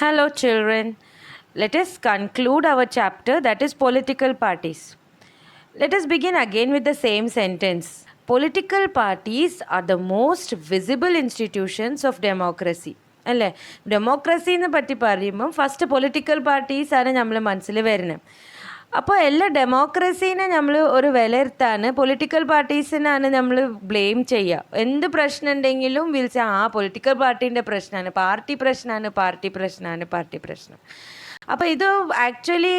Hello, children. Let us conclude our chapter that is political parties. Let us begin again with the same sentence. Political parties are the most visible institutions of democracy. അല്ലേ? ഡെമോക്രസീനെ പറ്റി പറയുമ്പം first political പാർട്ടീസാണ് നമ്മൾ മനസ്സിൽ വരുന്നത്. അപ്പോൾ എല്ലാ ഡെമോക്രസീനെ നമ്മൾ ഒരു വിലയിരുത്താൻ പൊളിറ്റിക്കൽ പാർട്ടീസിനാണ് നമ്മൾ ബ്ലെയിം ചെയ്യുക. എന്ത് പ്രശ്നം ഉണ്ടെങ്കിലും വിളിച്ച പൊളിറ്റിക്കൽ പാർട്ടീൻ്റെ പ്രശ്നമാണ്, പാർട്ടി പ്രശ്നം. അപ്പോൾ ഇത് ആക്ച്വലി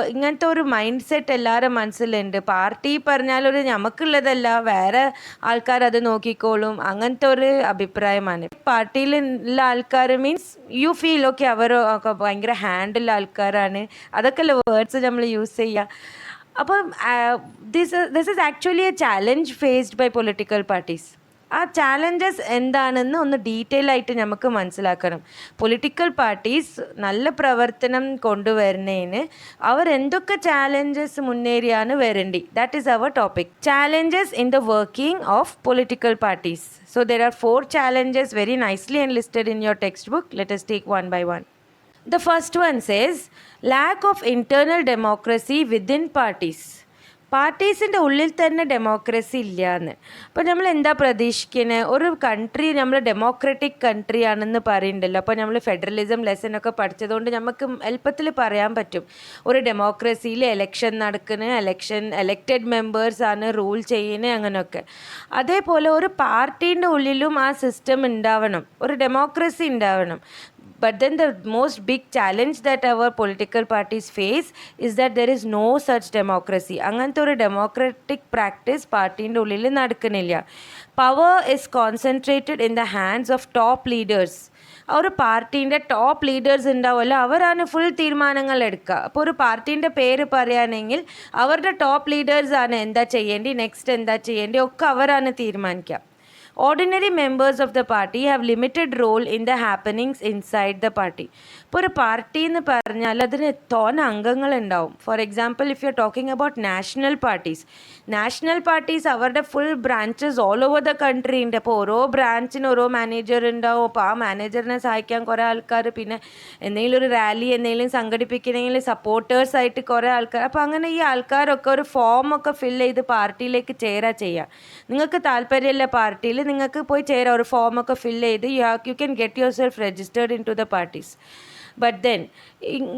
ഇങ്ങനത്തെ ഒരു മൈൻഡ് സെറ്റ് എല്ലാവരും മനസ്സിലുണ്ട്. പാർട്ടി പറഞ്ഞാലൊരു നമുക്കുള്ളതല്ല, വേറെ ആൾക്കാർ അത് നോക്കിക്കോളും, അങ്ങനത്തെ ഒരു അഭിപ്രായമാണ്. പാർട്ടിയിലുള്ള ആൾക്കാർ മീൻസ് യു ഫീൽ ഓക്കെ അവർ ഒക്കെ ഭയങ്കര ഹാൻഡിലുള്ള ആൾക്കാരാണ്, അതൊക്കെയല്ലേ വേർഡ്സ് നമ്മൾ യൂസ് ചെയ്യുക. അപ്പം this is actually a challenge faced by political parties. ആ ചാലഞ്ചസ് എന്താണെന്ന് ഒന്ന് ഡീറ്റെയിൽ ആയിട്ട് നമുക്ക് മനസ്സിലാക്കണം. പൊളിറ്റിക്കൽ പാർട്ടീസ് നല്ല പ്രവർത്തനം കൊണ്ടുവരുന്നതിന് അവർ എന്തൊക്കെ ചാലഞ്ചസ് മുന്നേറിയാണ് വരേണ്ടി, that is our topic. Challenges in the working of political parties. So there are 4 challenges very nicely enlisted in your textbook. Let us take one by one. The first one says lack of internal democracy within parties. പാർട്ടീസിൻ്റെ ഉള്ളിൽ തന്നെ democracy ഇല്ല എന്ന്. അപ്പോൾ നമ്മൾ എന്താ പ്രതീക്ഷിക്കുന്നത്? ഒരു country നമ്മൾ ഡെമോക്രാറ്റിക് കൺട്രി ആണെന്ന് പറയുന്നുണ്ടല്ലോ. അപ്പോൾ നമ്മൾ ഫെഡറലിസം ലെസനൊക്കെ പഠിച്ചതുകൊണ്ട് നമുക്ക് എളുപ്പത്തിൽ പറയാൻ പറ്റും ഒരു ഡെമോക്രസിയിൽ എലക്ഷൻ എലക്റ്റഡ് മെമ്പേഴ്സാണ് റൂൾ ചെയ്യുന്നത്, അങ്ങനെയൊക്കെ. അതേപോലെ ഒരു പാർട്ടീൻ്റെ ഉള്ളിലും ആ സിസ്റ്റം ഉണ്ടാവണം, ഒരു ഡെമോക്രസി ഉണ്ടാവണം. But then the most big challenge that our political parties face is that there is no such democracy. അങ്ങനത്തെ ഒരു ഡെമോക്രാറ്റിക് പ്രാക്ടീസ് പാർട്ടീൻ്റെ ഉള്ളിൽ നടക്കുന്നില്ല. Power is concentrated in the hands of top leaders. ഒരു പാർട്ടീൻ്റെ top leaders ഉണ്ടാവുമല്ലോ, അവരാണ് full തീരുമാനങ്ങൾ എടുക്കുക. അപ്പോൾ ഒരു പാർട്ടീൻ്റെ പേര് പറയുകയാണെങ്കിൽ അവരുടെ ടോപ്പ് ലീഡേഴ്സാണ് എന്താ ചെയ്യേണ്ടി, നെക്സ്റ്റ് എന്താ ചെയ്യേണ്ടി ഒക്കെ അവരാണ് തീരുമാനിക്കുക. Ordinary members of the party have limited role in the happenings inside the party. ഇപ്പോൾ ഒരു പാർട്ടി എന്ന് പറഞ്ഞാൽ അതിന് തോന അംഗങ്ങളുണ്ടാവും. For example, if you are talking about national parties അവരുടെ full branches all over the country ഉണ്ട്. അപ്പോൾ ഓരോ ബ്രാഞ്ചിന് ഓരോ മാനേജർ ഉണ്ടാവും. അപ്പോൾ ആ മാനേജറിനെ സഹായിക്കാൻ കുറേ ആൾക്കാർ, പിന്നെ എന്തെങ്കിലും ഒരു റാലി എന്തെങ്കിലും സംഘടിപ്പിക്കണമെങ്കിൽ സപ്പോർട്ടേഴ്സായിട്ട് കുറേ ആൾക്കാർ. അപ്പോൾ അങ്ങനെ ഈ ആൾക്കാരൊക്കെ ഒരു ഫോമൊക്കെ ഫില്ല് ചെയ്ത് പാർട്ടിയിലേക്ക് ചെയ്യുക. നിങ്ങൾക്ക് താല്പര്യമില്ല പാർട്ടിയിൽ, നിങ്ങൾക്ക് പോയി ചേരാം, ഒരു ഫോമൊക്കെ ഫില്ല് ചെയ്ത് you can get yourself registered into the parties. But then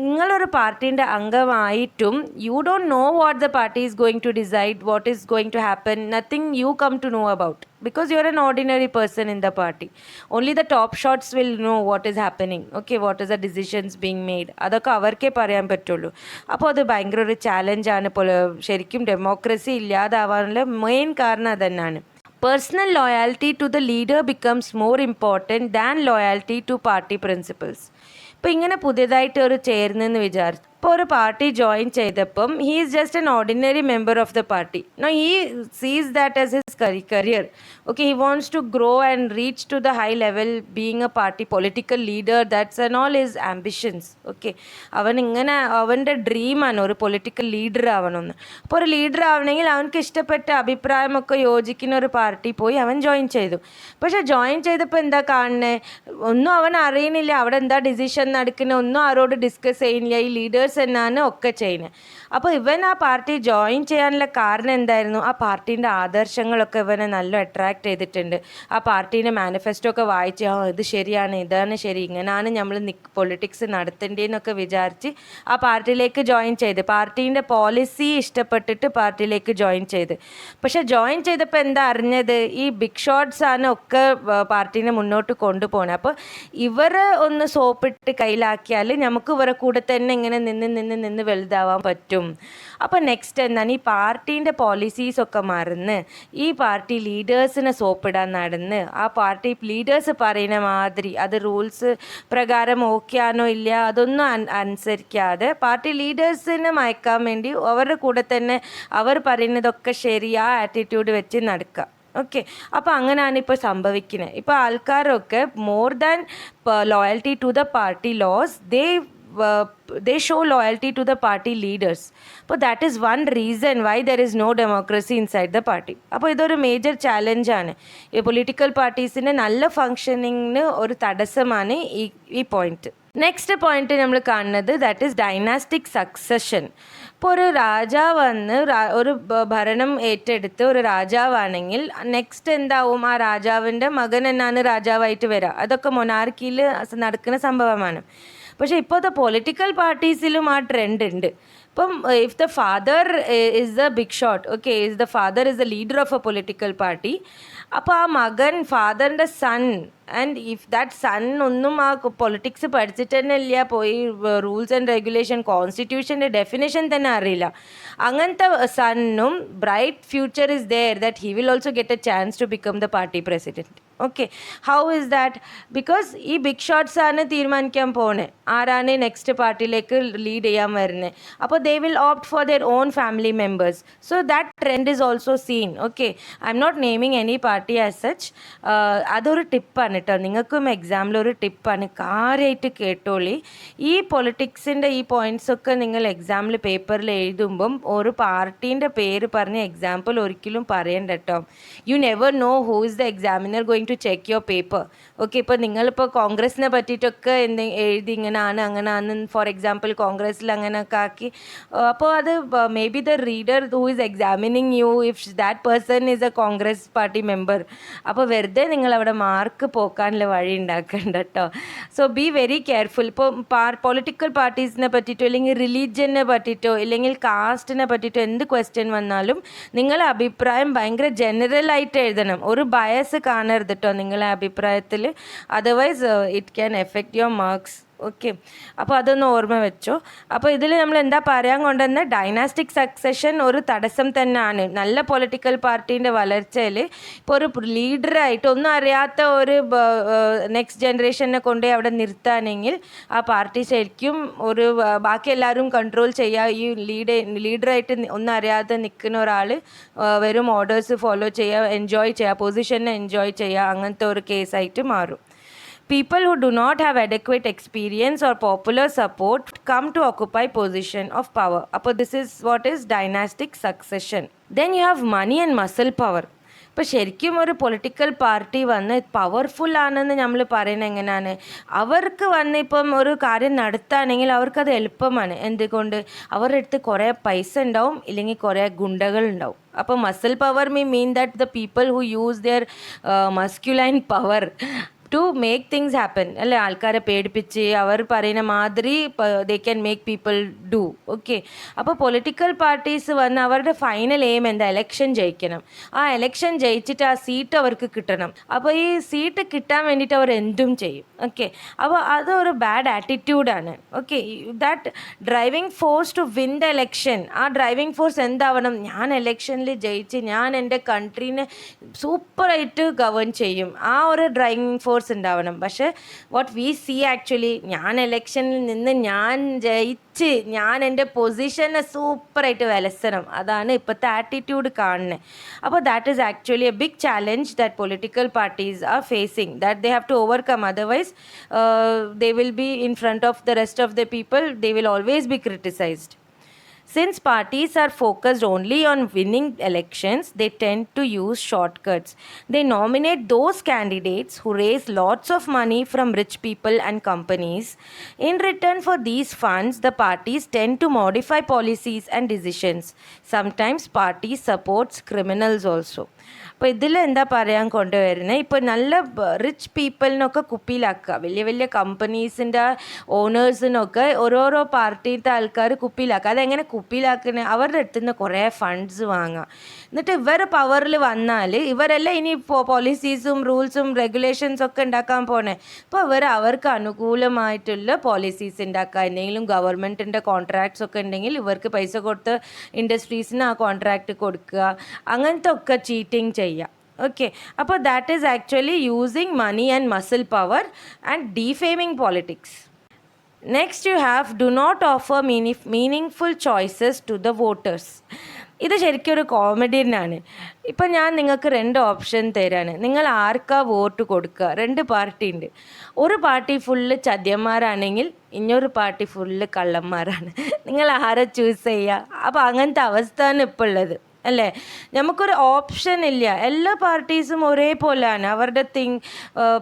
നിങ്ങളൊരു പാർട്ടീൻ്റെ അംഗമായിട്ടും you don't know what the party is going to decide, what is going to happen, nothing you come to know about, because you are an ordinary person in the party. Only the top shots will know what is happening, okay, what is the decisions being made. അതൊക്കെ അവർക്കേ പറയാൻ പറ്റുള്ളൂ. അപ്പോൾ അത് ഭയങ്കര ഒരു ചാലഞ്ചാണ്. ശരിക്കും democracy ഇല്ലാതാവാനുള്ള main കാരണം അതന്നെയാണ്. Personal loyalty to the leader becomes more important than loyalty to party principles. ഇപ്പോൾ ഇങ്ങനെ പുതിയതായിട്ട് ഒരു ചേർന്നെന്ന് വിചാരിച്ചു. ഇപ്പോൾ ഒരു പാർട്ടി ജോയിൻ ചെയ്തപ്പം he is just an ordinary member of the party. No, he sees that as his career. Okay, he wants to grow and reach to the high level being a party political leader. That's and all his ambitions. Okay, അവൻ്റെ ഡ്രീമാണ് ഒരു political leader ആവണമെന്ന്. അപ്പോൾ ഒരു leader ആവണമെങ്കിൽ അവനക്ക് ഇഷ്ടപ്പെട്ട അഭിപ്രായമൊക്കെ യോജിക്കുന്ന ഒരു പാർട്ടി പോയി അവൻ ജോയിൻ ചെയ്തു. പക്ഷേ ജോയിൻ ചെയ്തപ്പോൾ എന്താ കാണുന്നത്? ഒന്നും അവൻ അറിയണില്ല, അവിടെ എന്താ ഡിസിഷൻ നടക്കുന്നത്, ഒന്നും ആരോട് ഡിസ്കസ് ചെയ്യുന്നില്ല. ഈ ലീഡേഴ്സ് എന്നാണ് ഒക്കെ ചെയ്യുന്നത്. അപ്പോൾ ഇവൻ ആ പാർട്ടി ജോയിൻ ചെയ്യാനുള്ള കാരണം എന്തായിരുന്നു? ആ പാർട്ടീൻ്റെ ആദർശങ്ങളൊക്കെ ഇവനെ നല്ല അട്രാക്റ്റ് ചെയ്തിട്ടുണ്ട്. ആ പാർട്ടീൻ്റെ മാനിഫെസ്റ്റോ ഒക്കെ വായിച്ച് ഇത് ശരിയാണ്, ഇതാണ് ശരി, ഇങ്ങനെയാണ് നമ്മൾ പൊളിറ്റിക്സ് നടത്തേണ്ടതെന്നൊക്കെ വിചാരിച്ച് ആ പാർട്ടിയിലേക്ക് ജോയിൻ ചെയ്ത്, പാർട്ടീൻ്റെ പോളിസി ഇഷ്ടപ്പെട്ടിട്ട് പാർട്ടിയിലേക്ക് ജോയിൻ ചെയ്ത്. പക്ഷേ ജോയിൻ ചെയ്തപ്പോൾ എന്താ അറിഞ്ഞത്? ഈ ബിഗ് ഷോട്ട്സ് ആണ് ഒക്കെ പാർട്ടീനെ മുന്നോട്ട് കൊണ്ടുപോകണത്. അപ്പോൾ ഇവർ ഒന്ന് സോപ്പിട്ട് കയ്യിലാക്കിയാൽ നമുക്ക് ഇവരെ കൂടെ തന്നെ ഇങ്ങനെ നിന്ന് വലുതാവാൻ പറ്റും. അപ്പോൾ നെക്സ്റ്റ് എന്താണ്? ഈ പാർട്ടീൻ്റെ പോളിസീസൊക്കെ മറന്ന് ഈ പാർട്ടി ലീഡേഴ്സിനെ സോപ്പിടാൻ നടന്ന് ആ പാർട്ടി ലീഡേഴ്സ് പറയുന്ന മാതിരി അത് റൂൾസ് പ്രകാരം ഓക്കെ ആണോ ഇല്ല അതൊന്നും അനുസരിക്കാതെ പാർട്ടി ലീഡേഴ്സിനെ മയക്കാൻ വേണ്ടി അവരുടെ കൂടെ തന്നെ അവർ പറയുന്നതൊക്കെ ശരി ആ ആറ്റിറ്റ്യൂഡ് വെച്ച് നടക്കുക. ഓക്കെ, അപ്പോൾ അങ്ങനെയാണ് ഇപ്പോൾ സംഭവിക്കുന്നത്. ഇപ്പോൾ ആൾക്കാരൊക്കെ more than loyalty to the party laws, they they show loyalty to the party leaders. അപ്പോൾ that is one reason why there is no democracy inside the party. അപ്പോൾ ഇതൊരു മേജർ ചാലഞ്ചാണ്. ഈ പൊളിറ്റിക്കൽ പാർട്ടീസിൻ്റെ നല്ല ഫങ്ഷനിങ്ങിന് ഒരു തടസ്സമാണ് ഈ പോയിന്റ്. നെക്സ്റ്റ് പോയിന്റ് നമ്മൾ കാണുന്നത് that is dynastic succession. ഇപ്പോൾ ഒരു രാജാവ് വന്ന് ഒരു ഭരണം ഏറ്റെടുത്ത് ഒരു രാജാവാണെങ്കിൽ നെക്സ്റ്റ് എന്താവും, ആ രാജാവിൻ്റെ മകൻ എന്നാണ് രാജാവായിട്ട് വരിക. അതൊക്കെ മൊനാർക്കിയിൽ നടക്കുന്ന സംഭവമാണ്. പക്ഷേ ഇപ്പോഴത്തെ പൊളിറ്റിക്കൽ പാർട്ടീസിലും ആ ട്രെൻഡ് ഉണ്ട്. ഇപ്പം if the father is the big shot, okay, is the father is the leader of a political party, അപ്പോൾ ആ മകൻ ഫാദറിൻ്റെ son, and if that son ഒന്നും ആ പൊളിറ്റിക്സ് പഠിച്ചിട്ട് തന്നെ ഇല്ല, പോയി റൂൾസ് ആൻഡ് റെഗുലേഷൻ കോൺസ്റ്റിറ്റ്യൂഷൻ്റെ ഡെഫിനേഷൻ തന്നെ അറിയില്ല, അങ്ങനത്തെ സണ്ണും bright future is there that he will also get a chance to become the party president. Okay, how is that? Because ഈ ബിഗ് ഷോട്ട്സാണ് തീരുമാനിക്കാൻ പോണേ ആരാണ് നെക്സ്റ്റ് പാർട്ടിയിലേക്ക് ലീഡ് ചെയ്യാൻ വരുന്നത്. അപ്പോൾ they will opt for their own family members. So that trend is also seen. Okay, I am not naming any party as such. അതൊരു ടിപ്പാണ് കേട്ടോ, നിങ്ങൾക്കും എക്സാമിൽ ഒരു ടിപ്പാണ്, കാര്യമായിട്ട് കേട്ടോളി. ഈ പൊളിറ്റിക്സിൻ്റെ ഈ പോയിൻറ്റ്സൊക്കെ നിങ്ങൾ എക്സാമിൽ പേപ്പറിൽ എഴുതുമ്പം ഒരു പാർട്ടീൻ്റെ പേര് പറഞ്ഞ് എക്സാമ്പിൾ ഒരിക്കലും പറയണ്ട കേട്ടോ. You never know who is the examiner going to check your paper. Okay, ഇപ്പോൾ നിങ്ങളിപ്പോൾ കോൺഗ്രസിനെ പറ്റിയിട്ടൊക്കെ എഴുതി ഇങ്ങനെയാണ് അങ്ങനെയാണ്, ഫോർ എക്സാമ്പിൾ കോൺഗ്രസ്സിൽ അങ്ങനെയൊക്കെ ആക്കി, അപ്പോൾ അത് may be the reader who is examining you if that person is A Congress party member. അപ്പോൾ വെറുതെ നിങ്ങളവിടെ മാർക്ക് പോക്കാനുള്ള വഴി ഉണ്ടാക്കണ്ട കേട്ടോ. So be very careful. ഇപ്പോൾ പൊളിറ്റിക്കൽ പാർട്ടീസിനെ പറ്റിയിട്ടോ അല്ലെങ്കിൽ റിലീജിയനെ പറ്റിയിട്ടോ ഇല്ലെങ്കിൽ കാസ്റ്റിനെ പറ്റിയിട്ടോ എന്ത് ക്വസ്റ്റ്യൻ വന്നാലും നിങ്ങളെ അഭിപ്രായം ഭയങ്കര ജനറലായിട്ട് എഴുതണം, ഒരു ബയസ് കാണരുത് കേട്ടോ നിങ്ങളെ അഭിപ്രായത്തിൽ, otherwise it can effect your marks. Okay, അപ്പോൾ അതൊന്ന് ഓർമ്മ വെച്ചോ. അപ്പോൾ ഇതിൽ നമ്മൾ എന്താ പറയാൻ കൊണ്ടുവന്ന, ഡൈനാസ്റ്റിക് സക്സഷൻ ഒരു തടസ്സം തന്നെയാണ് നല്ല പൊളിറ്റിക്കൽ പാർട്ടീൻ്റെ വളർച്ചയിൽ. ഇപ്പോൾ ഒരു ലീഡറായിട്ട് ഒന്നും അറിയാത്ത ഒരു നെക്സ്റ്റ് ജനറേഷനെ കൊണ്ടുപോയി അവിടെ നിർത്തുകയാണെങ്കിൽ ആ പാർട്ടി ശരിക്കും ഒരു ബാക്കി എല്ലാവരും കൺട്രോൾ ചെയ്യുക. ഈ ലീഡറായിട്ട് ഒന്നും അറിയാതെ നിൽക്കുന്ന ഒരാൾ വെറും ഓർഡേഴ്സ് ഫോളോ ചെയ്യുക, എൻജോയ് ചെയ്യുക, പൊസിഷനെ എൻജോയ് ചെയ്യുക, അങ്ങനത്തെ ഒരു കേസായിട്ട് മാറും. People who do not have adequate experience or popular support come to occupy position of power. Appo this is what is dynastic succession. Then you have money and muscle power. ഇപ്പോൾ ശരിക്കും ഒരു political party വന്ന് powerful ആണെന്ന് നമ്മൾ പറയുന്നത് എങ്ങനെയാണ്, അവർക്ക് വന്ന് ഇപ്പം ഒരു കാര്യം നടത്തുകയാണെങ്കിൽ അവർക്കത് എളുപ്പമാണ്. എന്തുകൊണ്ട്? അവരുടെ അടുത്ത് കുറേ പൈസ ഉണ്ടാവും, ഇല്ലെങ്കിൽ കുറേ ഗുണ്ടകൾ ഉണ്ടാവും. അപ്പോൾ muscle power mean that the people who use their masculine power to make things happen, അല്ലേ, ആൾക്കാരെ പേടിപ്പിച്ച് അവർ പറയുന്ന മാതിരി they can make people do. Okay, അപ്പോൾ പൊളിറ്റിക്കൽ പാർട്ടീസ് വന്ന് അവരുടെ ഫൈനൽ എയിം എന്താ, എലക്ഷൻ ജയിക്കണം. ആ എലക്ഷൻ ജയിച്ചിട്ട് ആ സീറ്റ് അവർക്ക് കിട്ടണം. അപ്പോൾ ഈ സീറ്റ് കിട്ടാൻ വേണ്ടിയിട്ട് അവർ എന്തും ചെയ്യും. ഓക്കെ, അപ്പോൾ അതൊരു ബാഡ് ആറ്റിറ്റ്യൂഡാണ്. Okay, that driving force to win the election, ആ ഡ്രൈവിംഗ് ഫോഴ്സ് എന്താവണം, ഞാൻ എലക്ഷനിൽ ജയിച്ച് ഞാൻ എൻ്റെ കൺട്രീനെ സൂപ്പറായിട്ട് ഗവേൺ ചെയ്യും, ആ ഒരു ഡ്രൈവിംഗ് ഫോഴ്സ് ഉണ്ടാവണം. പക്ഷേ വാട്ട് വി സീ ആക്ച്വലി, ഞാൻ എലക്ഷനിൽ നിന്ന് ഞാൻ ജയിച്ച് ഞാൻ എൻ്റെ പൊസിഷനെ സൂപ്പറായിട്ട് വിലസണം, അതാണ് ഇപ്പോഴത്തെ ആറ്റിറ്റ്യൂഡ് കാണുന്നത്. അപ്പോൾ that is actually a big challenge that political parties are facing, that they have to overcome. Otherwise they will be in front of the rest of the people, they will always be criticized. Since parties are focused only on winning elections, they tend to use shortcuts. They nominate those candidates who raise lots of money from rich people and companies. In return for these funds, the parties tend to modify policies and decisions. Sometimes parties supports criminals also. അപ്പോൾ ഇതിൽ എന്താ പറയാൻ കൊണ്ടുവരുന്നത്, ഇപ്പോൾ നല്ല rich പീപ്പിളിനൊക്കെ കുപ്പിയിലാക്കുക, വലിയ വലിയ കമ്പനീസിൻ്റെ ഓണേഴ്സിനൊക്കെ ഓരോരോ പാർട്ടിയിലത്തെ ആൾക്കാർ കുപ്പിയിലാക്കുക. അതെങ്ങനെ കുപ്പിയിലാക്കുന്നത്, അവരുടെ അടുത്ത് നിന്ന് കുറേ ഫണ്ട്സ് വാങ്ങുക, എന്നിട്ട് ഇവർ പവറിൽ വന്നാൽ ഇവരെല്ലാം ഇനി പോളിസീസും റൂൾസും റെഗുലേഷൻസും ഒക്കെ ഉണ്ടാക്കാൻ പോണേ. അപ്പോൾ അവർക്ക് അനുകൂലമായിട്ടുള്ള പോളിസീസ് ഉണ്ടാക്കുക, എന്തെങ്കിലും ഗവൺമെൻറ്റിൻ്റെ കോൺട്രാക്ട്സ് ഒക്കെ ഉണ്ടെങ്കിൽ ഇവർക്ക് പൈസ കൊടുത്ത് ഇൻഡസ്ട്രീസിന് ആ കോൺട്രാക്റ്റ് കൊടുക്കുക, അങ്ങനത്തെ ഒക്കെ ചീറ്റിംഗ് ചെയ്യുക. Okay, അപ്പോൾ that is actually using money and muscle power and defaming politics. Next you have, do not offer meaningful choices to the voters. ഇത് ശരിക്കും ഒരു കോമഡിയനാണ്. ഇപ്പം ഞാൻ നിങ്ങൾക്ക് 2 ഓപ്ഷൻ തരാണ്. നിങ്ങൾ ആർക്കാ വോട്ട് കൊടുക്കുക? 2 പാർട്ടി ഉണ്ട്. ഒരു പാർട്ടി ഫുള്ള് ചതിയന്മാരാണെങ്കിൽ ഇനിയൊരു പാർട്ടി ഫുള്ള് കള്ളന്മാരാണ്. നിങ്ങൾ ആരെ ചൂസ് ചെയ്യുക? അപ്പോൾ അങ്ങനത്തെ അവസ്ഥയാണ് ഇപ്പോൾ ഉള്ളത്, അല്ലേ? നമുക്കൊരു ഓപ്ഷൻ ഇല്ല. എല്ലാ പാർട്ടീസും ഒരേപോലെയാണ്. അവരുടെ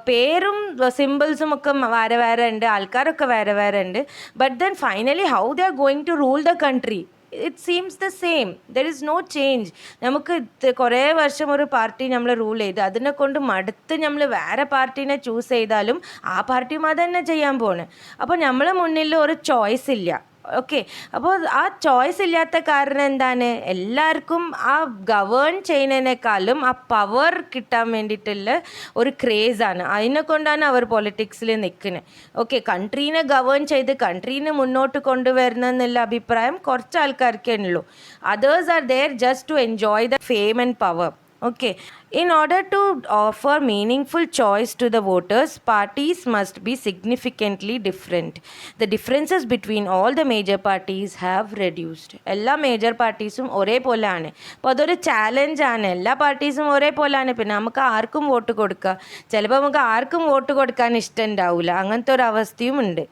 പേരും സിമ്പിൾസും ഒക്കെ വേറെ വേറെ ഉണ്ട്, ആൾക്കാരൊക്കെ വേറെ വേറെ ഉണ്ട്. But then finally how they are going to rule the country, it seems the same. There is no change. നമുക്ക് കുറേ വർഷം ഒരു പാർട്ടി നമ്മൾ റൂൾ ചെയ്ത് അതിനെ കൊണ്ട് മടുത്ത് നമ്മൾ വേറെ പാർട്ടീനെ ചൂസ് ചെയ്താലും ആ പാർട്ടിയും അത് തന്നെ ചെയ്യാൻ പോണ്. അപ്പോൾ നമ്മളെ മുന്നിൽ ഒരു ചോയ്സ് ഇല്ല. ഓക്കെ, അപ്പോൾ ആ ചോയ്സ് ഇല്ലാത്ത കാരണം എന്താണ്? എല്ലാവർക്കും ആ ഗവേൺ ചെയ്യുന്നതിനേക്കാളും ആ പവർ കിട്ടാൻ വേണ്ടിയിട്ടുള്ള ഒരു ക്രേസാണ്. അതിനെ കൊണ്ടാണ് അവർ പൊളിറ്റിക്സിൽ നിൽക്കുന്നത്. ഓക്കെ, കൺട്രീനെ ഗവേൺ ചെയ്ത് കൺട്രീനെ മുന്നോട്ട് കൊണ്ടുവരണമെന്നുള്ള അഭിപ്രായം കുറച്ച് ആൾക്കാർക്കേ ഉള്ളൂ. Others are there just to enjoy the fame and power. Okay, in order to offer meaningful choice to the voters, parties must be significantly different. The differences between all the major parties have reduced. എല്ലാ major പാർട്ടീസും ഒരേപോലെയാണ്. അപ്പോൾ അതൊരു ചാലഞ്ചാണ്. എല്ലാ പാർട്ടീസും ഒരേപോലെയാണ്. പിന്നെ നമുക്ക് ആർക്കും vote കൊടുക്കുക. ചിലപ്പോൾ നമുക്ക് ആർക്കും വോട്ട് കൊടുക്കാൻ ഇഷ്ടമുണ്ടാവില്ല. അങ്ങനത്തെ ഒരു അവസ്ഥയും ഉണ്ട്.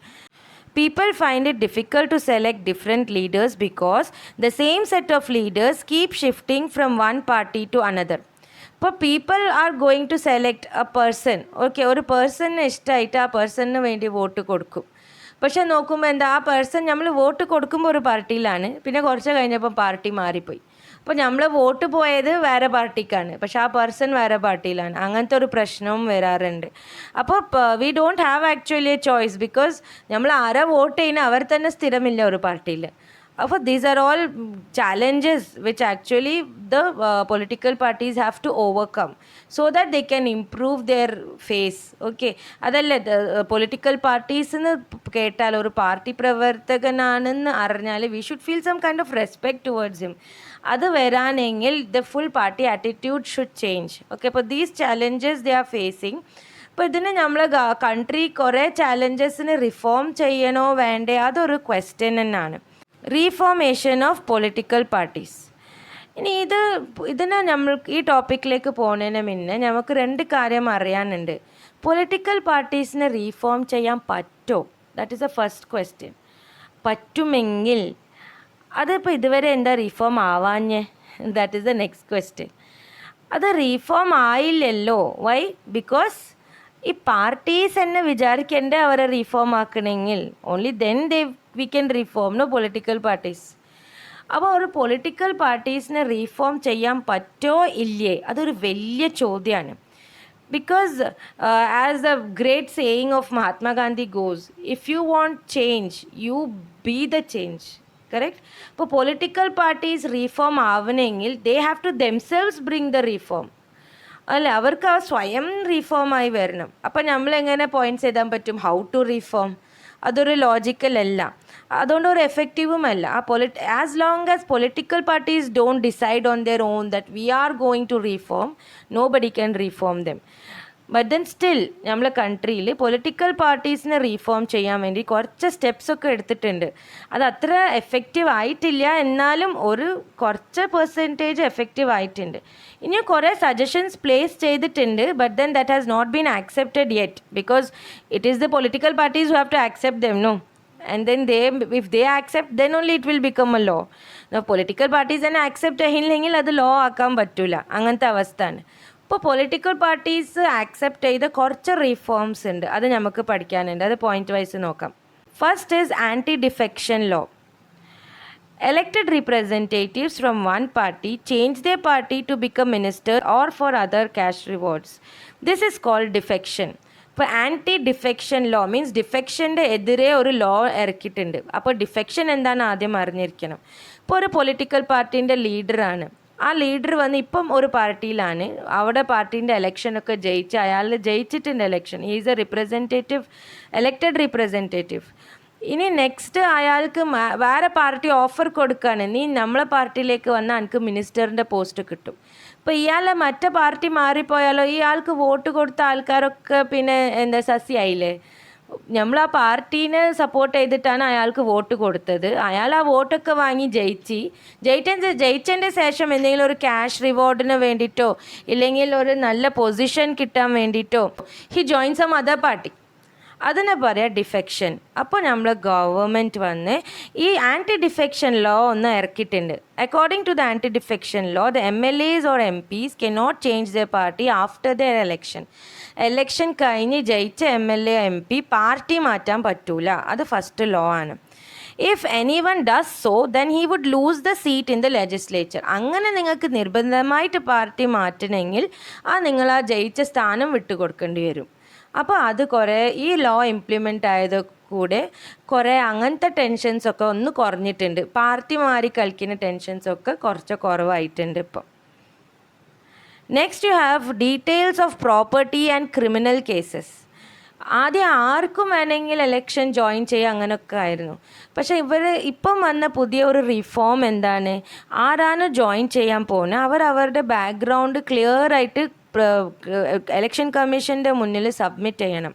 People find it difficult to select different leaders because the same set of leaders keep shifting from one party to another. ഇപ്പോൾ people are going to select a person. Okay, ഒരു പേഴ്സണിന് ഇഷ്ടമായിട്ട് ആ പേഴ്സണിന് വേണ്ടി വോട്ട് കൊടുക്കും. പക്ഷെ നോക്കുമ്പോൾ എന്താ, ആ പേഴ്സൺ നമ്മൾ വോട്ട് കൊടുക്കുമ്പോൾ ഒരു പാർട്ടിയിലാണ്, പിന്നെ കുറച്ച് കഴിഞ്ഞപ്പോൾ പാർട്ടി മാറിപ്പോയി. അപ്പോൾ നമ്മൾ വോട്ട് പോയത് വേറെ പാർട്ടിക്കാണ്, പക്ഷെ ആ പേഴ്സൺ വേറെ പാർട്ടിയിലാണ്. അങ്ങനത്തെ ഒരു പ്രശ്നവും വരാറുണ്ട്. അപ്പോൾ we don't have actually A choice, because നമ്മൾ ആരാ വോട്ട് ചെയ്യുന്നത് അവർ തന്നെ സ്ഥിരമില്ല ഒരു പാർട്ടിയിൽ. അപ്പോൾ these are all challenges which actually the political parties have to overcome so that they can improve their face. Okay, അതല്ലേ പൊളിറ്റിക്കൽ പാർട്ടീസ് എന്ന് കേട്ടാൽ ഒരു പാർട്ടി പ്രവർത്തകനാണെന്ന് അറിഞ്ഞാൽ we should feel some kind of respect towards him. അത് വരാനെങ്കിൽ the full party attitude should change. Okay, അപ്പോൾ these challenges they are facing. അപ്പോൾ ഇതിന് നമ്മൾ കൺട്രി കുറേ ചാലഞ്ചസിന് റിഫോം ചെയ്യണോ വേണ്ടേ, അതൊരു ക്വസ്റ്റ്യൻ തന്നെയാണ്. Reformation of political parties. ഇനി ഇതിന് നമ്മൾ ഈ ടോപ്പിക്കിലേക്ക് പോകുന്നതിന് മുന്നേ നമുക്ക് 2 കാര്യം അറിയാനുണ്ട്. പൊളിറ്റിക്കൽ പാർട്ടീസിനെ റീഫോം ചെയ്യാൻ പറ്റുമോ? That is a first question. പറ്റുമെങ്കിൽ അതിപ്പോൾ ഇതുവരെ എന്താ റീഫോം ആവാഞ്ഞേ? That is the next question. അത് റീഫോം ആയില്ലല്ലോ. വൈ? ബിക്കോസ് ഈ പാർട്ടീസ് തന്നെ വിചാരിക്കേണ്ട അവരെ റീഫോം ആക്കണമെങ്കിൽ only then we can reform no political parties. അപ്പോൾ ഒരു പൊളിറ്റിക്കൽ പാർട്ടീസിനെ റീഫോം ചെയ്യാൻ പറ്റുമോ ഇല്ലേ, അതൊരു വലിയ ചോദ്യമാണ്. Because as the great saying of Mahatma Gandhi goes, if you want change you B the change. Correct? ഇപ്പോൾ പൊളിറ്റിക്കൽ പാർട്ടീസ് റീഫോം ആവണമെങ്കിൽ ദേ have to ദെംസെൽവ്സ് bring the reform. അല്ല, അവർക്ക് ആ സ്വയം റീഫോമായി വരണം. അപ്പം നമ്മളെങ്ങനെ പോയിൻറ്റ്സ് എഴുതാൻ പറ്റും ഹൗ ടു റീഫോം? അതൊരു ലോജിക്കൽ അല്ല, അതുകൊണ്ട് ഒരു എഫക്റ്റീവും അല്ല. As long as political parties don't decide on their own that we are going to reform, nobody can reform them. But then still നമ്മളെ കൺട്രിയിൽ പൊളിറ്റിക്കൽ പാർട്ടീസിനെ റീഫോം ചെയ്യാൻ വേണ്ടി കുറച്ച് സ്റ്റെപ്സൊക്കെ എടുത്തിട്ടുണ്ട്. അത് അത്ര എഫക്റ്റീവ് ആയിട്ടില്ല, എന്നാലും കുറച്ച് പെർസെൻറ്റേജ് എഫക്റ്റീവ് ആയിട്ടുണ്ട്. ഇനി കുറേ സജഷൻസ് പ്ലേസ് ചെയ്തിട്ടുണ്ട്, but then that has not been accepted yet, because it is the political parties who have to accept them, no? And then if they accept, then only it will become a law. Now political parties തന്നെ accept ചെയ്യില്ലെങ്കിൽ അത് law ആക്കാൻ പറ്റില്ല. അങ്ങനത്തെ അവസ്ഥയാണ്. ഇപ്പോൾ political parties accept ചെയ്ത കുറച്ച് reforms ഉണ്ട്, അത് നമുക്ക് പഠിക്കാനുണ്ട്. അത് പോയിന്റ് വൈസ് നോക്കാം. First is anti defection law. Elected representatives from one party change their party to become minister or for other cash rewards. This is called defection. ഇപ്പോൾ anti defection law means ഡിഫെക്ഷൻ്റെ എതിരെ ഒരു law ഇറക്കിയിട്ടുണ്ട്. അപ്പോൾ defection എന്താണെന്ന് ആദ്യം അറിഞ്ഞിരിക്കണം. ഇപ്പോൾ ഒരു പൊളിറ്റിക്കൽ പാർട്ടീൻ്റെ ലീഡറാണ്. ആ ലീഡർ വന്ന് ഇപ്പം ഒരു പാർട്ടിയിലാണ്, അവിടെ പാർട്ടീൻ്റെ ഇലക്ഷനൊക്കെ ജയിച്ച് അയാൾ ജയിച്ചിട്ടുണ്ട് election. Is a representative, elected representative. ഇനി നെക്സ്റ്റ് അയാൾക്ക് വേറെ പാർട്ടി ഓഫർ കൊടുക്കുകയാണ്, നീ നമ്മളെ പാർട്ടിയിലേക്ക് വന്നാൽ എനിക്ക് മിനിസ്റ്ററിൻ്റെ പോസ്റ്റ് കിട്ടും. ഇപ്പോൾ ഇയാളെ മറ്റേ പാർട്ടി മാറിപ്പോയാലോ ഇയാൾക്ക് വോട്ട് കൊടുത്ത ആൾക്കാരൊക്കെ പിന്നെ എന്താ സസ്യായില്ലേ? നമ്മൾ ആ പാർട്ടീനെ സപ്പോർട്ട് ചെയ്തിട്ടാണ് അയാൾക്ക് വോട്ട് കൊടുത്തത്. അയാൾ ആ വോട്ടൊക്കെ വാങ്ങി ജയിച്ചതിൻ്റെ ശേഷം എന്തെങ്കിലും ഒരു ക്യാഷ് റിവാർഡിന് വേണ്ടിയിട്ടോ ഇല്ലെങ്കിൽ ഒരു നല്ല പൊസിഷൻ കിട്ടാൻ വേണ്ടിയിട്ടോ he join some other party. അതിനെ പറയാം ഡിഫെക്ഷൻ. അപ്പോൾ നമ്മൾ ഗവൺമെൻറ് വന്ന് ഈ ആൻറ്റി ഡിഫെക്ഷൻ ലോ ഒന്ന് ഇറക്കിയിട്ടുണ്ട്. According to the anti defection law, the MLAs or MPs cannot change the party after the election കഴിഞ്ഞ് ജയിച്ച MLA MP പാർട്ടി മാറ്റാൻ പറ്റൂല. അത് ഫസ്റ്റ് ലോ ആണ്. If anyone does so then he would lose the seat in the legislature. അങ്ങനെ നിങ്ങൾക്ക് നിർബന്ധമായിട്ട് പാർട്ടി മാറ്റണമെങ്കിൽ നിങ്ങൾ ആ ജയിച്ച സ്ഥാനം വിട്ടുകൊടുക്കേണ്ടി വരും. അപ്പോൾ അത് കുറേ ഈ ലോ ഇംപ്ലിമെൻ്റ് ആയത് കൂടെ കുറേ അങ്ങനത്തെ ടെൻഷൻസൊക്കെ ഒന്ന് കുറഞ്ഞിട്ടുണ്ട്. പാർട്ടി മാറി കളിക്കുന്ന ടെൻഷൻസൊക്കെ കുറച്ച് കുറവായിട്ടുണ്ട് ഇപ്പോൾ. Next you have details of property and criminal cases. ആദ്യം ആർക്കും വേണമെങ്കിൽ എലക്ഷൻ ജോയിൻ ചെയ്യുക അങ്ങനെയൊക്കെ ആയിരുന്നു. പക്ഷേ ഇപ്പം വന്ന പുതിയ ഒരു റിഫോം എന്താണ്, ആരാണ് ജോയിൻ ചെയ്യാൻ പോകുന്നത് അവർ അവരുടെ ബാക്ക്ഗ്രൗണ്ട് ക്ലിയർ ആയിട്ട് എലക്ഷൻ കമ്മീഷൻ്റെ മുന്നിൽ സബ്മിറ്റ് ചെയ്യണം.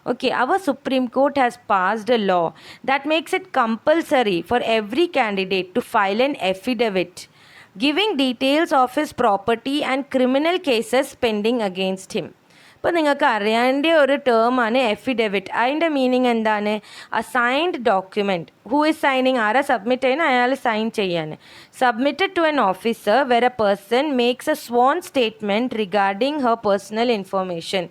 Okay, our Supreme Court has passed a law that makes it compulsory for every candidate to file an affidavit giving details of his property and criminal cases pending against him. ഇപ്പോൾ നിങ്ങൾക്ക് അറിയേണ്ട ഒരു ടേമാണ് എഫിഡെവിറ്റ്. അതിൻ്റെ meaning എന്താണ്? A signed document. Who is signing? ആരാ submit ചെയ്യുന്നത്? അയാൾ sign ചെയ്യാൻ. Submitted to an officer where a person makes a sworn statement regarding her personal information.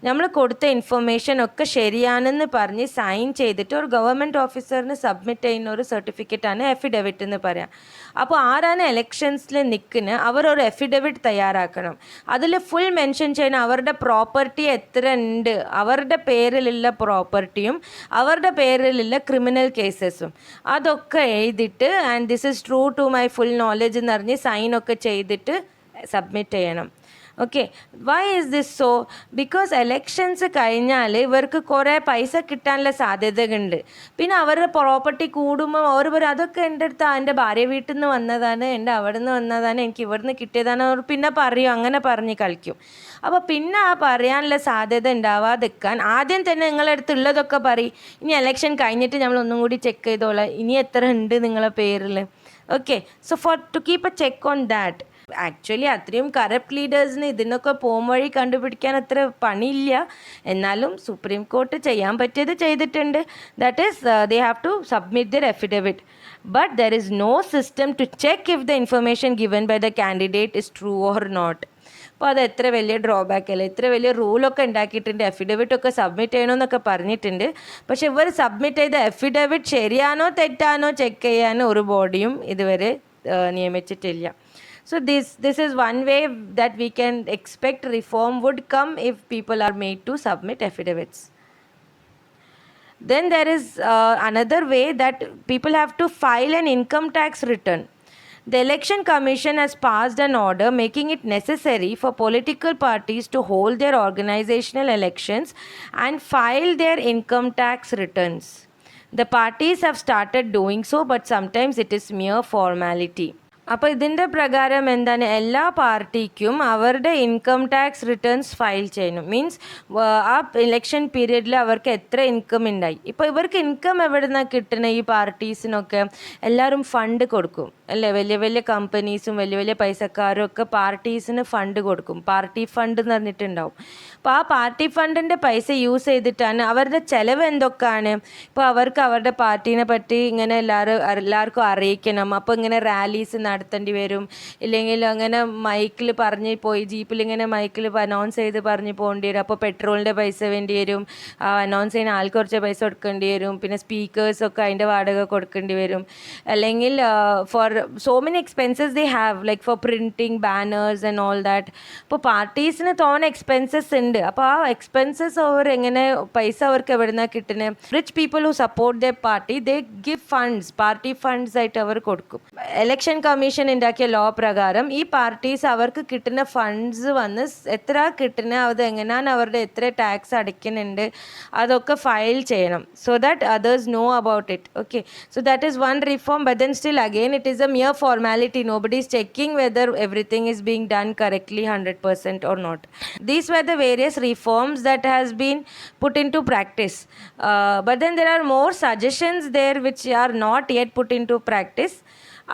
നമ്മൾ കൊടുത്ത ഇൻഫർമേഷൻ ഒക്കെ ശരിയാണെന്ന് പറഞ്ഞ് സൈൻ ചെയ്തിട്ട് ഒരു ഗവൺമെൻറ് ഓഫീസറിന് സബ്മിറ്റ് ചെയ്യുന്ന ഒരു സർട്ടിഫിക്കറ്റാണ് എഫിഡെവിറ്റ് എന്ന് പറയാം. അപ്പോൾ ആരാണ് എലക്ഷൻസിൽ നിൽക്കുന്നത് അവർ ഒരു എഫിഡെവിറ്റ് തയ്യാറാക്കണം. അതിൽ ഫുൾ മെൻഷൻ ചെയ്യണം അവരുടെ പ്രോപ്പർട്ടി എത്ര ഉണ്ട്, അവരുടെ പേരിലുള്ള പ്രോപ്പർട്ടിയും അവരുടെ പേരിലുള്ള ക്രിമിനൽ കേസസും അതൊക്കെ എഴുതിയിട്ട് and this is true to my full knowledge എന്ന് പറഞ്ഞ് സൈനൊക്കെ ചെയ്തിട്ട് സബ്മിറ്റ് ചെയ്യണം. Okay, why is this so? Because elections കഴിഞ്ഞാൽ ഇവർക്ക് കുറേ പൈസ കിട്ടാനുള്ള സാധ്യതകളുണ്ട്. പിന്നെ അവരുടെ പ്രോപ്പർട്ടി കൂടുമ്പോൾ അവർ പറയും അതൊക്കെ എൻ്റെ അടുത്ത് എൻ്റെ ഭാര്യ വീട്ടിൽ നിന്ന് വന്നതാണ്, എൻ്റെ അവിടെ നിന്ന് വന്നതാണ്, എനിക്ക് ഇവിടെ നിന്ന് കിട്ടിയതാണ്. അവർ പിന്നെ പറയും, അങ്ങനെ പറഞ്ഞ് കളിക്കും. അപ്പോൾ പിന്നെ ആ പറയാനുള്ള സാധ്യത ഉണ്ടാവാതിരിക്കാൻ ആദ്യം തന്നെ നിങ്ങളുടെ അടുത്തുള്ളതൊക്കെ പറയും. ഇനി എലക്ഷൻ കഴിഞ്ഞിട്ട് നമ്മൾ ഒന്നും കൂടി ചെക്ക് ചെയ്തോളാം ഇനി എത്ര ഉണ്ട് നിങ്ങളുടെ പേരിൽ. Okay, so for to keep a check on that. Actually അത്രയും കറപ്റ്റ് ലീഡേഴ്സിന് ഇതിനൊക്കെ പോം വഴി കണ്ടുപിടിക്കാൻ അത്ര പണിയില്ല. എന്നാലും സുപ്രീം കോർട്ട് ചെയ്യാൻ പറ്റിയത് ചെയ്തിട്ടുണ്ട്. That is they have to submit their affidavit. But there is no system to check if the information given by the candidate is true or not. അപ്പോൾ അത് എത്ര വലിയ ഡ്രോബാക്ക് അല്ലേ, എത്ര വലിയ റൂളൊക്കെ ഉണ്ടാക്കിയിട്ടുണ്ട്. എഫിഡവിറ്റ് ഒക്കെ സബ്മിറ്റ് ചെയ്യണമെന്നൊക്കെ പറഞ്ഞിട്ടുണ്ട്. പക്ഷെ ഇവർ സബ്മിറ്റ് ചെയ്ത എഫിഡവിറ്റ് ശരിയാണോ തെറ്റാണോ ചെക്ക് ചെയ്യാനോ ഒരു ബോഡിയും ഇതുവരെ നിയമിച്ചിട്ടില്ല. So this is one way that we can expect reform would come if people are made to submit affidavits. Then there is another way that people have to file an income tax return. The Election Commission has passed an order making it necessary for political parties to hold their organizational elections and file their income tax returns. The parties have started doing so, but sometimes it is mere formality. അപ്പോൾ ഇതിൻ്റെ പ്രകാരം എന്താണ്, എല്ലാ പാർട്ടിക്കും അവരുടെ income tax returns file ചെയ്യണം. Means ആ election പീരീഡിൽ അവർക്ക് എത്ര ഇൻകം ഉണ്ടായി. ഇപ്പോൾ ഇവർക്ക് ഇൻകം എവിടെ നിന്നാണ് കിട്ടുന്നത്? ഈ പാർട്ടീസിനൊക്കെ എല്ലാവരും ഫണ്ട് കൊടുക്കും അല്ലേ. വലിയ വലിയ കമ്പനീസും വലിയ വലിയ പൈസക്കാരും ഒക്കെ പാർട്ടീസിന് ഫണ്ട് കൊടുക്കും. പാർട്ടി ഫണ്ട് എന്ന് പറഞ്ഞിട്ടുണ്ടാവും. അപ്പോൾ ആ പാർട്ടി ഫണ്ടിൻ്റെ പൈസ യൂസ് ചെയ്തിട്ടാണ് അവരുടെ ചിലവ് എന്തൊക്കെയാണ്. ഇപ്പോൾ അവർക്ക് അവരുടെ പാർട്ടീനെ പറ്റി ഇങ്ങനെ എല്ലാവർക്കും അറിയിക്കണം. അപ്പോൾ ഇങ്ങനെ റാലീസ് നടത്തേണ്ടി വരും. ഇല്ലെങ്കിൽ അങ്ങനെ മൈക്കിൽ പറഞ്ഞ് പോയി ജീപ്പിൽ ഇങ്ങനെ മൈക്കിൽ അനൗൺസ് ചെയ്ത് പറഞ്ഞ് പോകേണ്ടി വരും. അപ്പോൾ പെട്രോളിൻ്റെ പൈസ വേണ്ടി വരും. അനൗൺസ് ചെയ്യുന്ന ആൾക്ക് കുറച്ച് പൈസ കൊടുക്കേണ്ടി വരും. പിന്നെ സ്പീക്കേഴ്സൊക്കെ അതിൻ്റെ വാടക കൊടുക്കേണ്ടി വരും. അല്ലെങ്കിൽ for so many expenses they have like for printing banners and all that. അപ്പോൾ പാർട്ടീസിന് തോന്നുന്ന എക്സ്പെൻസസ് ഉണ്ട്. അപ്പോൾ ആ എക്സ്പെൻസസ് അവർ എങ്ങനെ പൈസ അവർക്ക് എവിടെ നിന്നാണ് കിട്ടുന്നത്? Rich people who support the party they give funds, party funds ആയിട്ട് അവർ കൊടുക്കും. ഇലക്ഷൻ കമ്മീഷൻ ഉണ്ടാക്കിയ ലോ പ്രകാരം ഈ പാർട്ടീസ് അവർക്ക് കിട്ടുന്ന ഫണ്ട്സ് വന്ന് എത്ര കിട്ടുന്ന അത് എങ്ങനെയാണ് അവരുടെ എത്ര ടാക്സ് അടയ്ക്കുന്നുണ്ട് അതൊക്കെ ഫയൽ ചെയ്യണം. So that others know about it. Okay, so that is one reform. But then still again it is A mere formality. Nobody is checking whether everything is being done correctly 100% or not. These were the various reforms that has been put into practice. But then there are more suggestions there which are not yet put into practice.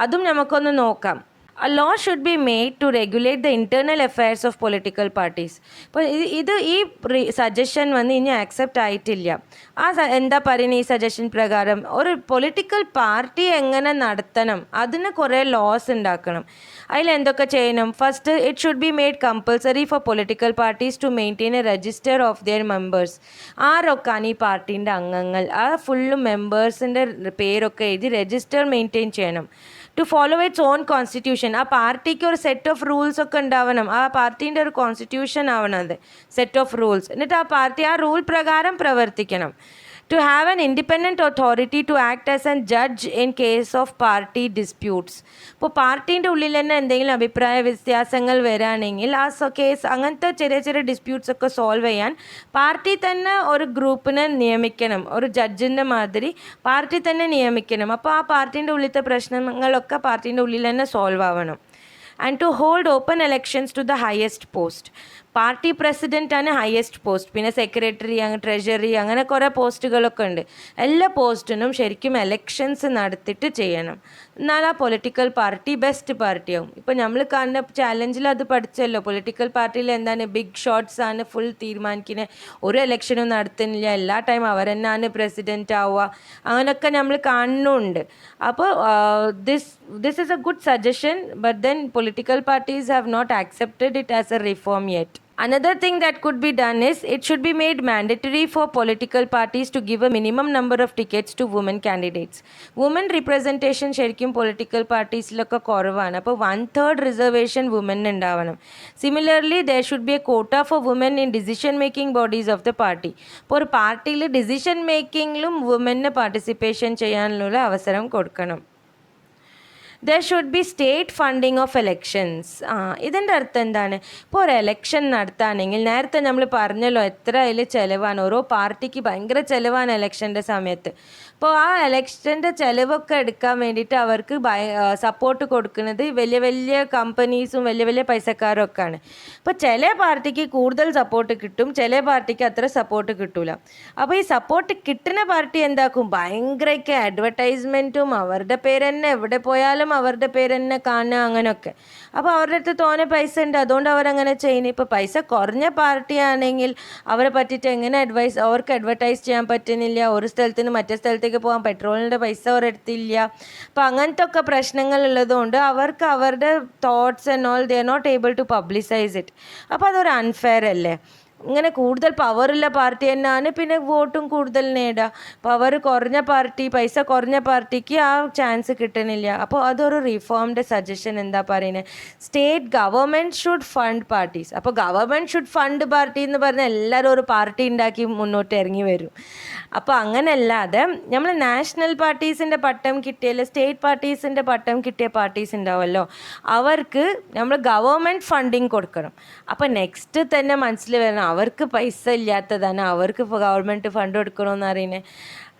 അതും നമുക്കൊന്ന് നോക്കാം. A law should be made to regulate the internal affairs of political parties. അപ്പോൾ ഈ suggestion വന്ന് ഇനി accept ആയിട്ടില്ല. എന്താ പറയുന്നത് ഈ സജഷൻ പ്രകാരം? ഒരു പൊളിറ്റിക്കൽ പാർട്ടി എങ്ങനെ നടത്തണം അതിന് കുറേ ലോസ് ഉണ്ടാക്കണം. അതിൽ എന്തൊക്കെ ചെയ്യണം? First, it should be made compulsory for political parties to maintain a register of their members. ആരൊക്കെയാണ് ഈ പാർട്ടീൻ്റെ അംഗങ്ങൾ, ആ ഫുള്ള് മെമ്പേഴ്സിൻ്റെ പേരൊക്കെ എഴുതി രജിസ്റ്റർ മെയിൻറ്റെയിൻ ചെയ്യണം. To follow its own constitution. ആ പാർട്ടിക്ക് ഒരു സെറ്റ് ഓഫ് റൂൾസ് ഒക്കെ ഉണ്ടാവണം. ആ പാർട്ടീൻ്റെ ഒരു കോൺസ്റ്റിറ്റ്യൂഷൻ ആവണം അത്, സെറ്റ് ഓഫ് റൂൾസ്. എന്നിട്ട് ആ പാർട്ടി ആ റൂൾ പ്രകാരം പ്രവർത്തിക്കണം. To have an independent authority to act as an judge in case of party disputes. ഇപ്പോൾ പാർട്ടീൻ്റെ ഉള്ളിൽ തന്നെ എന്തെങ്കിലും അഭിപ്രായ വ്യത്യാസങ്ങൾ വരാണെങ്കിൽ ആ കേസ്, അങ്ങനത്തെ ചെറിയ ചെറിയ ഡിസ്പ്യൂട്ട്സ് ഒക്കെ സോൾവ് ചെയ്യാൻ പാർട്ടി തന്നെ ഒരു ഗ്രൂപ്പിനെ നിയമിക്കണം. ഒരു ജഡ്ജിൻ്റെ മാതിരി പാർട്ടി തന്നെ നിയമിക്കണം. അപ്പോൾ ആ പാർട്ടീൻ്റെ ഉള്ളിലത്തെ പ്രശ്നങ്ങളൊക്കെ പാർട്ടീൻ്റെ ഉള്ളിൽ തന്നെ സോൾവ് ആവണം. And to hold open elections to the highest post. Party പ്രസിഡൻ്റാണ് ഹയസ്റ്റ് പോസ്റ്റ്. പിന്നെ സെക്രട്ടറി, ട്രഷറി, അങ്ങനെ കുറേ പോസ്റ്റുകളൊക്കെ ഉണ്ട്. എല്ലാ പോസ്റ്റിനും ശരിക്കും എലക്ഷൻസ് നടത്തിയിട്ട് ചെയ്യണം. എന്നാൽ ആ പൊളിറ്റിക്കൽ പാർട്ടി ബെസ്റ്റ് പാർട്ടിയാവും. ഇപ്പോൾ നമ്മൾ കാണുന്ന ചാലഞ്ചിൽ അത് പഠിച്ചല്ലോ. പൊളിറ്റിക്കൽ പാർട്ടിയിൽ എന്താണ്, ബിഗ് ഷോട്ട്സ് ആണ് ഫുൾ തീരുമാനിക്കുന്നത്. ഒരു എലക്ഷനും നടത്തുന്നില്ല, എല്ലാ ടൈം അവർ തന്നെയാണ് പ്രസിഡൻ്റ് ആവുക. അങ്ങനെയൊക്കെ നമ്മൾ കാണുന്നുണ്ട്. അപ്പോൾ this is a good suggestion, but then political parties have not accepted it as a reform yet. Another thing that could be done is it should be made mandatory for political parties to give a minimum number of tickets to women candidates. Women representation ശരിക്കും political പാർട്ടീസിലൊക്കെ കുറവാണ്. അപ്പോൾ 1/3 reservation woman ഉണ്ടാവണം. Similarly there should be a quota for women in decision making bodies of the party. ഇപ്പോൾ ഒരു പാർട്ടിയിൽ decision മേക്കിങ്ങിലും വുമന് participation ചെയ്യാനുള്ള അവസരം കൊടുക്കണം. There should be state funding of elections. ഇതിൻ്റെ അർത്ഥം എന്താണ്? ഇപ്പോൾ ഒരു എലക്ഷൻ നടത്തുകയാണെങ്കിൽ നേരത്തെ നമ്മൾ പറഞ്ഞല്ലോ എത്ര അതിൽ ചിലവാണ്. ഓരോ പാർട്ടിക്ക് ഭയങ്കര ചിലവാണ് എലക്ഷൻ്റെ സമയത്ത്. അപ്പോൾ ആ എലക്ഷൻ്റെ ചിലവൊക്കെ എടുക്കാൻ വേണ്ടിയിട്ട് അവർക്ക് സപ്പോർട്ട് കൊടുക്കുന്നത് വലിയ വലിയ കമ്പനീസും വലിയ വലിയ പൈസക്കാരും ഒക്കെയാണ്. അപ്പോൾ ചില പാർട്ടിക്ക് കൂടുതൽ സപ്പോർട്ട് കിട്ടും, ചില പാർട്ടിക്ക് അത്ര സപ്പോർട്ട് കിട്ടില്ല. അപ്പോൾ ഈ സപ്പോർട്ട് കിട്ടുന്ന പാർട്ടി എന്താക്കും? ഭയങ്കരമൊക്കെ അഡ്വർടൈസ്മെൻറ്റും, അവരുടെ പേര് തന്നെ എവിടെ പോയാലും അവരുടെ പേര് തന്നെ കാണുക, അങ്ങനെയൊക്കെ. അപ്പോൾ അവരുടെ അടുത്ത് തോനെ പൈസ ഉണ്ട്, അതുകൊണ്ട് അവരങ്ങനെ ചെയ്യുന്നത്. ഇപ്പോൾ പൈസ കുറഞ്ഞ പാർട്ടിയാണെങ്കിൽ അവരെ പറ്റിയിട്ട് എങ്ങനെ അവർക്ക് അഡ്വർടൈസ് ചെയ്യാൻ പറ്റുന്നില്ല. ഒരു സ്ഥലത്ത് നിന്ന് മറ്റേ സ്ഥലത്തേക്ക് പോകാൻ പെട്രോളിൻ്റെ പൈസ ഒരിടത്തില്ല. അപ്പോൾ അങ്ങനത്തെ ഒക്കെ പ്രശ്നങ്ങൾ ഉള്ളതുകൊണ്ട് അവർക്ക് അവരുടെ thoughts and all they are not able to publicise it. അപ്പോൾ അതൊരു അൺഫെയർ അല്ലേ? ഇങ്ങനെ കൂടുതൽ പവറുള്ള പാർട്ടി തന്നെയാണ് പിന്നെ വോട്ടും കൂടുതൽ നേടുക. പവർ കുറഞ്ഞ പാർട്ടി, പൈസ കുറഞ്ഞ പാർട്ടിക്ക് ആ ചാൻസ് കിട്ടണില്ല. അപ്പോൾ അതൊരു റിഫോമിൻ്റെ സജഷൻ എന്താ പറയുന്നത്? State government should fund parties. അപ്പോൾ ഗവൺമെൻറ് ഷുഡ് ഫണ്ട് പാർട്ടി എന്ന് പറഞ്ഞാൽ എല്ലാവരും ഒരു പാർട്ടി ഉണ്ടാക്കി മുന്നോട്ട് ഇറങ്ങി വരും. അപ്പോൾ അങ്ങനെയല്ലാതെ നമ്മൾ നാഷണൽ പാർട്ടീസിൻ്റെ പട്ടം കിട്ടിയ, സ്റ്റേറ്റ് പാർട്ടീസിൻ്റെ പട്ടം കിട്ടിയ പാർട്ടീസ് ഉണ്ടാവുമല്ലോ, അവർക്ക് നമ്മൾ ഗവൺമെൻറ് ഫണ്ടിങ് കൊടുക്കണം. അപ്പോൾ നെക്സ്റ്റ് തന്നെ മനസ്സിൽ വരണം അവർക്ക് പൈസ ഇല്ലാത്തതാണ്, അവർക്ക് ഗവൺമെൻറ് ഫണ്ട് കൊടുക്കണമെന്ന് അറിയുന്നത്.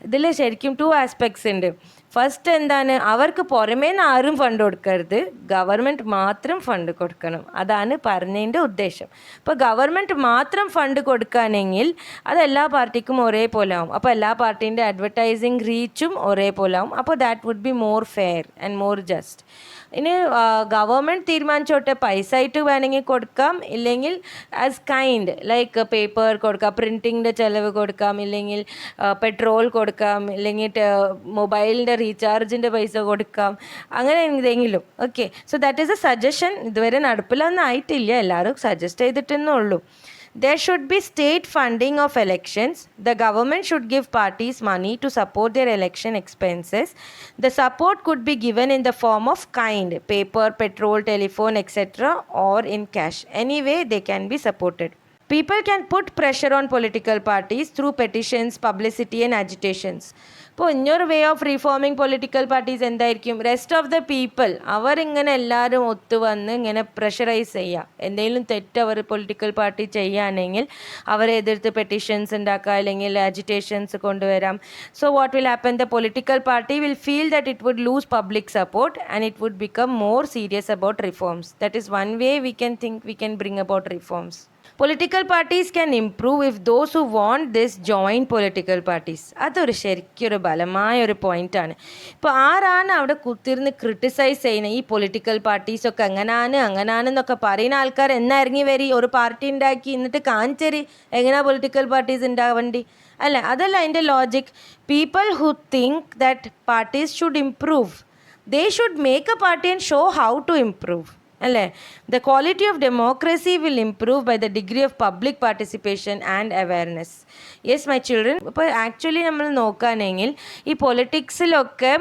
ഇതിൽ ശരിക്കും 2 ആസ്പെക്ട്സ് ഉണ്ട്. ഫസ്റ്റ് എന്താണ്? അവർക്ക് പുറമേ നിന്ന് ആരും ഫണ്ട് കൊടുക്കരുത്, ഗവൺമെൻറ് മാത്രം ഫണ്ട് കൊടുക്കണം. അതാണ് പറഞ്ഞതിൻ്റെ ഉദ്ദേശം. ഇപ്പോൾ ഗവൺമെൻറ് മാത്രം ഫണ്ട് കൊടുക്കുകയാണെങ്കിൽ അത് എല്ലാ പാർട്ടിക്കും ഒരേപോലെ ആവും. അപ്പോൾ എല്ലാ പാർട്ടീൻ്റെ അഡ്വർടൈസിങ് റീച്ചും ഒരേപോലെ ആവും. അപ്പോൾ that would be more fair and more just. ഇനി ഗവൺമെൻറ് തീരുമാനിച്ചോട്ടെ, പൈസ ആയിട്ട് വേണമെങ്കിൽ കൊടുക്കാം, ഇല്ലെങ്കിൽ ആസ് കൈൻഡ് ലൈക്ക് പേപ്പർ കൊടുക്കാം, പ്രിൻറ്റിങ്ങിൻ്റെ ചിലവ് കൊടുക്കാം, ഇല്ലെങ്കിൽ പെട്രോൾ കൊടുക്കാം, ഇല്ലെങ്കിൽ മൊബൈലിൻ്റെ റീചാർജിൻ്റെ പൈസ കൊടുക്കാം, അങ്ങനെ എന്തെങ്കിലും. Okay, so that is A suggestion. ഇതുവരെ നടപ്പിലൊന്നും ആയിട്ടില്ല, എല്ലാവരും സജസ്റ്റ് ചെയ്തിട്ടെന്നേ ഉള്ളൂ. There should be state funding of elections. The government should give parties money to support their election expenses. The support could be given in the form of kind, paper, petrol, telephone, etc., or in cash. Anyway, they can be supported. People can put pressure on political parties through petitions, publicity and agitations. ഇപ്പോൾ ഇന്നൊരു way of റീഫോമിങ് political parties എന്തായിരിക്കും? Rest of the people അവരിങ്ങനെ എല്ലാവരും ഒത്തുവന്ന് ഇങ്ങനെ pressurise ചെയ്യുക. എന്തെങ്കിലും തെറ്റ് അവർ political party ചെയ്യുകയാണെങ്കിൽ അവരെ എതിർത്ത് പെറ്റീഷൻസ് ഉണ്ടാക്കുക, അല്ലെങ്കിൽ അജിറ്റേഷൻസ് കൊണ്ടുവരാം. So what will happen? The political party will feel that it would lose public support and it would become more serious about reforms. That is one way we can think we can bring about reforms. Political parties can improve if those who want this join political parties. അതൊരു ശരിക്കൊരു ബലമായ ഒരു പോയിൻ്റാണ്. ഇപ്പോൾ ആരാണ് അവിടെ കുത്തിരുന്ന് criticise ചെയ്യുന്നത്? ഈ പൊളിറ്റിക്കൽ പാർട്ടീസൊക്കെ അങ്ങനാണെന്നൊക്കെ പറയുന്ന ആൾക്കാർ എന്നാ ഇറങ്ങി വരി ഒരു പാർട്ടി ഉണ്ടാക്കി എന്നിട്ട് കാണിച്ചേരി എങ്ങനെയാ പൊളിറ്റിക്കൽ പാർട്ടീസ് ഉണ്ടാവേണ്ടി അല്ല. അതല്ല അതിൻ്റെ logic. People who think that parties should improve, they should make a party and show how to improve. അല്ലേ? The quality of democracy will improve by the degree of public participation and awareness. Yes my children, ഇപ്പോൾ actually നമ്മൾ നോക്കുകയാണെങ്കിൽ ഈ പൊളിറ്റിക്സിലൊക്കെ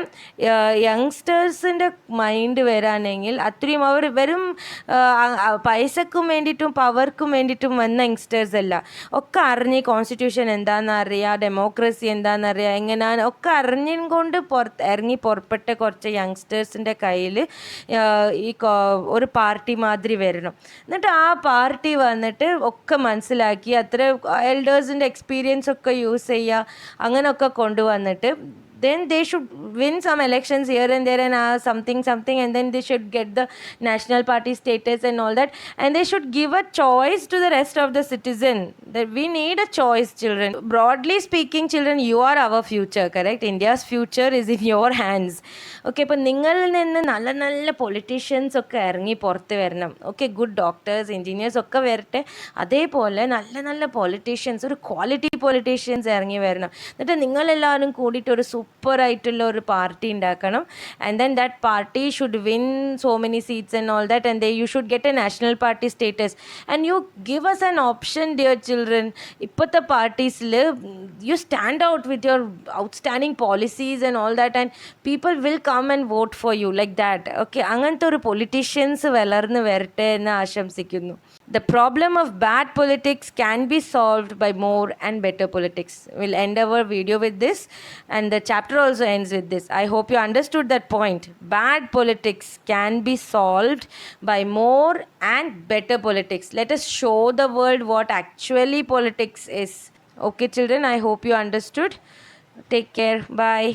യങ്സ്റ്റേഴ്സിൻ്റെ mind വരാണെങ്കിൽ അത്രയും അവർ വെറും പൈസക്കും വേണ്ടിയിട്ടും പവർക്കും വേണ്ടിയിട്ടും വന്ന യങ്സ്റ്റേഴ്സ് അല്ല. ഒക്കെ അറിഞ്ഞ് കോൺസ്റ്റിറ്റ്യൂഷൻ എന്താണെന്ന് അറിയുക, ഡെമോക്രസി എന്താണെന്ന് അറിയുക, എങ്ങനെയാണ് ഒക്കെ അറിഞ്ഞും കൊണ്ട് ഇറങ്ങി പുറപ്പെട്ട കുറച്ച് യങ്സ്റ്റേഴ്സിൻ്റെ കയ്യിൽ ഈ ഒരു പാർട്ടി മാതിരി വരണം. എന്നിട്ട് ആ പാർട്ടി വന്നിട്ട് ഒക്കെ മനസ്സിലാക്കി അത്ര എൽഡേഴ്സിൻ്റെ എക്സ്പീരിയൻസ് ഒക്കെ യൂസ് ചെയ്യുക, അങ്ങനെയൊക്കെ കൊണ്ടുവന്നിട്ട് then they should win some elections here and there and something and then they should get the national party status and all that, and they should give a choice to the rest of the citizen. That we need a choice, children. Broadly speaking, children, you are our future, correct? India's future is in your hands. Okay, ഇപ്പോൾ നിങ്ങളിൽ നിന്ന് നല്ല നല്ല politicians ഒക്കെ ഇറങ്ങി പുറത്ത് വരണം. Okay, good doctors, engineers ഒക്കെ വരട്ടെ. അതേപോലെ നല്ല നല്ല പൊളിറ്റീഷ്യൻസ്, ഒരു ക്വാളിറ്റി പൊളിറ്റീഷ്യൻസ് ഇറങ്ങി വരണം. എന്നിട്ട് നിങ്ങളെല്ലാവരും കൂടിയിട്ട് ഒരു സൂപ്പറായിട്ടുള്ള ഒരു പാർട്ടി ഉണ്ടാക്കണം. And then that party should win so many seats and all that, and you should get a national party status. And you give us an option, dear children. ഇപ്പോഴത്തെ പാർട്ടീസിൽ you stand out with your outstanding policies and all that, and people will come and vote for you like that. Okay, അങ്ങനത്തെ ഒരു politicians വളർന്ന് വരട്ടെ എന്ന് ആശംസിക്കുന്നു. The problem of bad politics can be solved by more and better politics. We'll end our video with this, and the chapter also ends with this. I hope you understood that point. Bad politics can be solved by more and better politics. Let us show the world what actually politics is. Okay, children, I hope you understood. Take care. Bye.